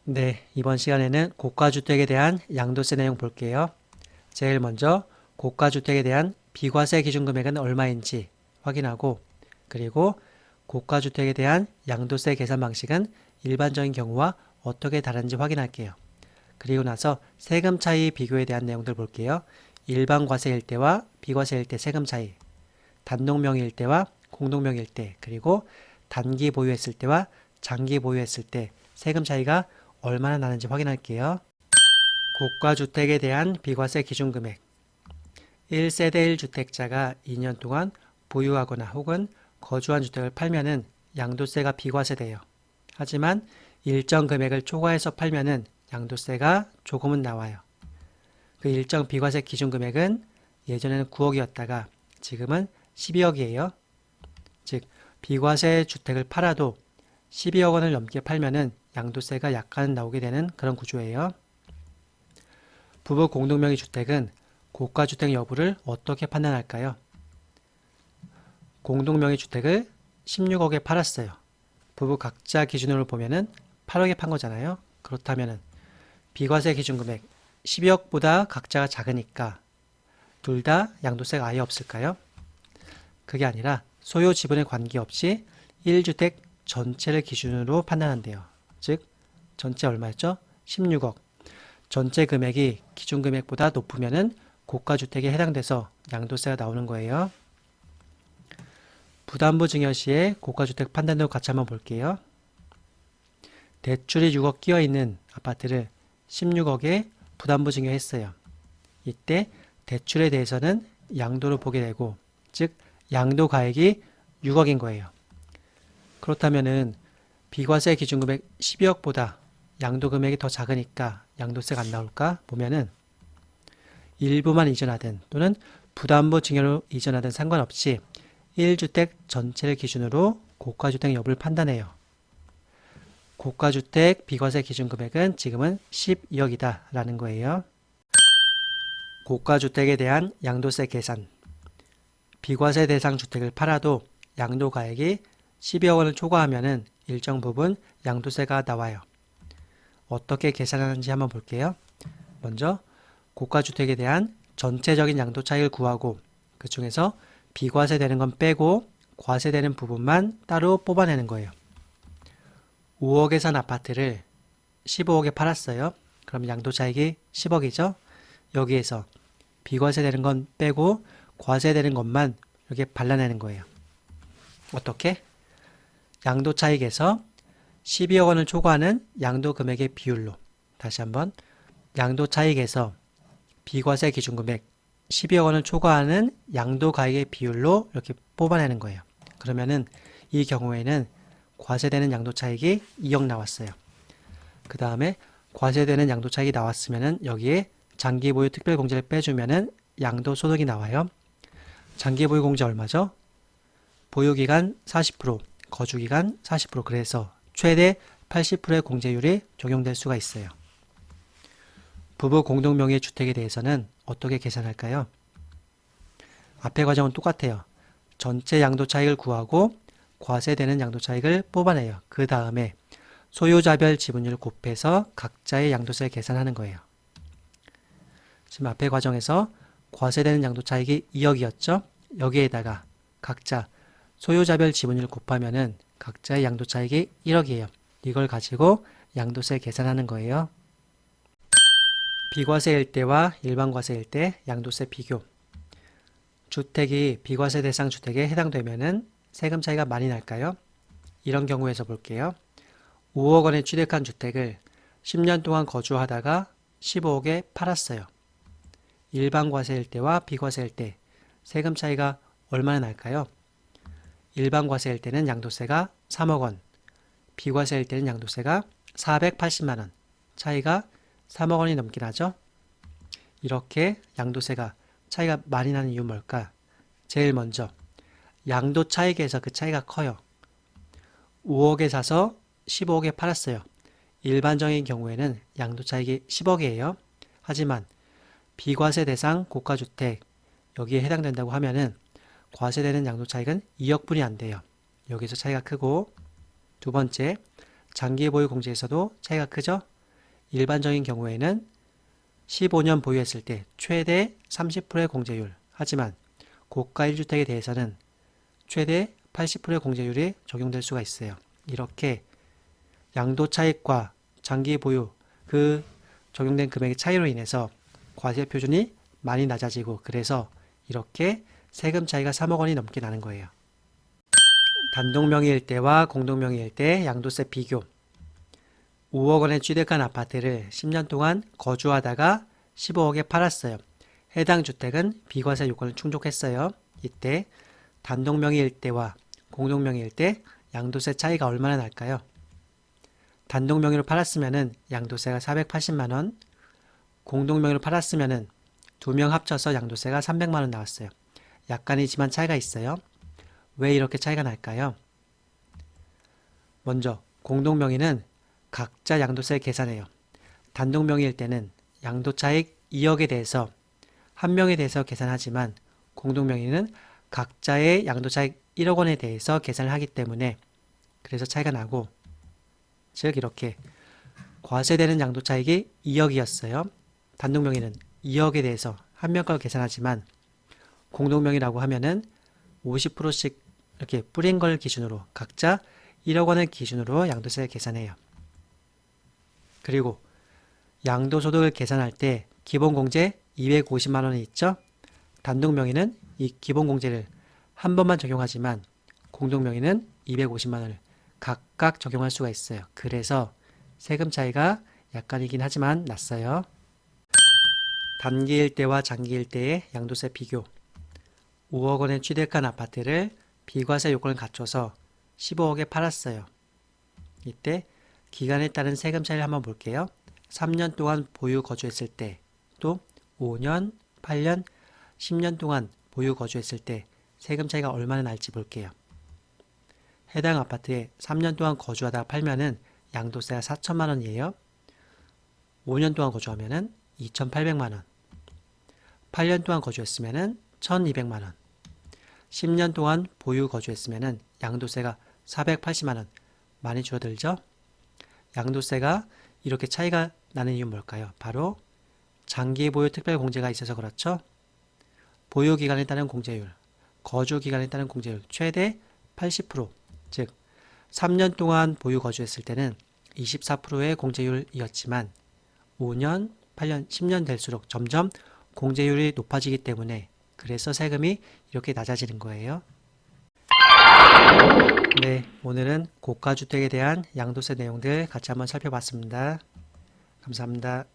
네, 이번 시간에는 고가주택에 대한 양도세 내용 볼게요. 제일 먼저 고가주택에 대한 비과세 기준금액은 얼마인지 확인하고, 그리고 고가주택에 대한 양도세 계산 방식은 일반적인 경우와 어떻게 다른지 확인할게요. 그리고 나서 세금 차이 비교에 대한 내용들 볼게요. 일반 과세일 때와 비과세일 때 세금 차이, 단독명의일 때와 공동명의일 때, 그리고 단기 보유했을 때와 장기 보유했을 때 세금 차이가 얼마나 나는지 확인할게요. 고가주택에 대한 비과세 기준금액. 1세대 1주택자가 2년 동안 보유하거나 혹은 거주한 주택을 팔면은 양도세가 비과세돼요. 하지만 일정 금액을 초과해서 팔면은 양도세가 조금은 나와요. 그 일정 비과세 기준금액은 예전에는 9억이었다가 지금은 12억이에요. 즉, 비과세 주택을 팔아도 12억 원을 넘게 팔면은 양도세가 약간 나오게 되는 그런 구조예요. 부부 공동명의 주택은 고가주택 여부를 어떻게 판단할까요? 공동명의 주택을 16억에 팔았어요. 부부 각자 기준으로 보면은 8억에 판 거잖아요. 그렇다면은 비과세 기준금액 12억보다 각자가 작으니까 둘 다 양도세가 아예 없을까요? 그게 아니라 소요 지분에 관계없이 1주택 전체를 기준으로 판단한대요. 즉, 전체 얼마였죠? 16억. 전체 금액이 기준금액보다 높으면은 고가주택에 해당돼서 양도세가 나오는 거예요. 부담부 증여 시에 고가주택 판단도 같이 한번 볼게요. 대출이 6억 끼어 있는 아파트를 16억에 부담부 증여했어요. 이때 대출에 대해서는 양도로 보게 되고, 즉 양도 가액이 6억인 거예요. 그렇다면은 비과세 기준금액 12억보다 양도 금액이 더 작으니까 양도세가 안 나올까 보면은 일부만 이전하든 또는 부담부 증여로 이전하든 상관없이 1주택 전체를 기준으로 고가주택 여부를 판단해요. 고가주택 비과세 기준금액은 지금은 12억이다 라는 거예요. 고가주택에 대한 양도세 계산. 비과세 대상 주택을 팔아도 양도 가액이 12억 원을 초과하면은 일정 부분 양도세가 나와요. 어떻게 계산하는지 한번 볼게요. 먼저 고가주택에 대한 전체적인 양도 차익을 구하고 그 중에서 비과세 되는 건 빼고 과세되는 부분만 따로 뽑아내는 거예요. 5억에 산 아파트를 15억에 팔았어요. 그럼 양도 차익이 10억이죠. 여기에서 비과세 되는 건 빼고 과세되는 것만 이렇게 발라내는 거예요. 어떻게? 양도 차익에서 12억 원을 초과하는 양도 금액의 비율로, 다시 한번 양도 차익에서 비과세 기준금액 12억 원을 초과하는 양도 가액의 비율로 이렇게 뽑아내는 거예요. 그러면은 이 경우에는 과세되는 양도 차익이 2억 나왔어요. 그 다음에 과세되는 양도 차익이 나왔으면은 여기에 장기 보유 특별 공제를 빼주면은 양도 소득이 나와요. 장기 보유 공제 얼마죠? 보유기간 40%, 거주기간 40%, 그래서 최대 80%의 공제율이 적용될 수가 있어요. 부부 공동명의 주택에 대해서는 어떻게 계산할까요? 앞의 과정은 똑같아요. 전체 양도 차익을 구하고 과세되는 양도 차익을 뽑아내요. 그 다음에 소유자별 지분율을 곱해서 각자의 양도세 계산하는 거예요. 지금 앞의 과정에서 과세되는 양도 차익이 2억이었죠? 여기에다가 각자 소유자별 지분율을 곱하면은 각자의 양도 차익이 1억이에요. 이걸 가지고 양도세 계산하는 거예요. 비과세일 때와 일반 과세일 때 양도세 비교. 주택이 비과세 대상 주택에 해당되면은 세금 차이가 많이 날까요? 이런 경우에서 볼게요. 5억 원에 취득한 주택을 10년 동안 거주하다가 15억에 팔았어요. 일반 과세일 때와 비과세일 때 세금 차이가 얼마나 날까요? 일반 과세일 때는 양도세가 3억 원, 비과세일 때는 양도세가 480만 원, 차이가 3억 원이 넘긴 하죠. 이렇게 양도세가 차이가 많이 나는 이유 뭘까? 제일 먼저 양도 차익에서 그 차이가 커요. 5억에 사서 15억에 팔았어요. 일반적인 경우에는 양도 차익이 10억이에요. 하지만 비과세 대상 고가주택 여기에 해당된다고 하면은 과세되는 양도 차익은 2억분이 안 돼요. 여기서 차이가 크고, 두 번째 장기 보유 공제에서도 차이가 크죠. 일반적인 경우에는 15년 보유했을 때 최대 30%의 공제율, 하지만 고가 1주택에 대해서는 최대 80%의 공제율이 적용될 수가 있어요. 이렇게 양도 차익과 장기 보유 그 적용된 금액의 차이로 인해서 과세 표준이 많이 낮아지고, 그래서 이렇게 세금 차이가 3억 원이 넘게 나는 거예요. 단독 명의일 때와 공동 명의일 때 양도세 비교. 5억 원에 취득한 아파트를 10년 동안 거주하다가 15억에 팔았어요. 해당 주택은 비과세 요건을 충족했어요. 이때 단독 명의일 때와 공동 명의일 때 양도세 차이가 얼마나 날까요? 단독 명의로 팔았으면은 양도세가 480만 원, 공동 명의로 팔았으면은 2명 합쳐서 양도세가 300만 원 나왔어요. 약간이지만 차이가 있어요. 왜 이렇게 차이가 날까요? 먼저 공동 명의는 각자 양도세 계산해요. 단독 명의일 때는 양도차익 2억에 대해서 한 명에 대해서 계산하지만, 공동 명의는 각자의 양도차익 1억 원에 대해서 계산을 하기 때문에 그래서 차이가 나고, 즉 이렇게 과세되는 양도차익이 2억이었어요. 단독 명의는 2억에 대해서 한 명 걸 계산하지만, 공동 명의라고 하면은 50%씩 이렇게 뿌린 걸 기준으로 각자 1억 원을 기준으로 양도세를 계산해요. 그리고 양도소득을 계산할 때 기본공제 250만 원이 있죠? 단독 명의는 이 기본공제를 한 번만 적용하지만 공동 명의는 250만 원을 각각 적용할 수가 있어요. 그래서 세금 차이가 약간이긴 하지만 났어요. 단기일 때와 장기일 때의 양도세 비교. 5억 원에 취득한 아파트를 비과세 요건을 갖춰서 15억에 팔았어요. 이때 기간에 따른 세금 차이를 한번 볼게요. 3년 동안 보유 거주했을 때, 또 5년, 8년, 10년 동안 보유 거주했을 때 세금 차이가 얼마나 날지 볼게요. 해당 아파트에 3년 동안 거주하다가 팔면은 양도세가 4천만 원이에요. 5년 동안 거주하면은 2,800만 원. 8년 동안 거주했으면은 1,200만 원. 10년 동안 보유 거주했으면은 양도세가 480만 원. 많이 줄어들죠? 양도세가 이렇게 차이가 나는 이유는 뭘까요? 바로 장기 보유 특별 공제가 있어서 그렇죠. 보유 기간에 따른 공제율, 거주 기간에 따른 공제율 최대 80%, 즉 3년 동안 보유 거주했을 때는 24%의 공제율이었지만 5년, 8년, 10년 될수록 점점 공제율이 높아지기 때문에 그래서 세금이 이렇게 낮아지는 거예요. 네, 오늘은 고가주택에 대한 양도세 내용들 같이 한번 살펴봤습니다. 감사합니다.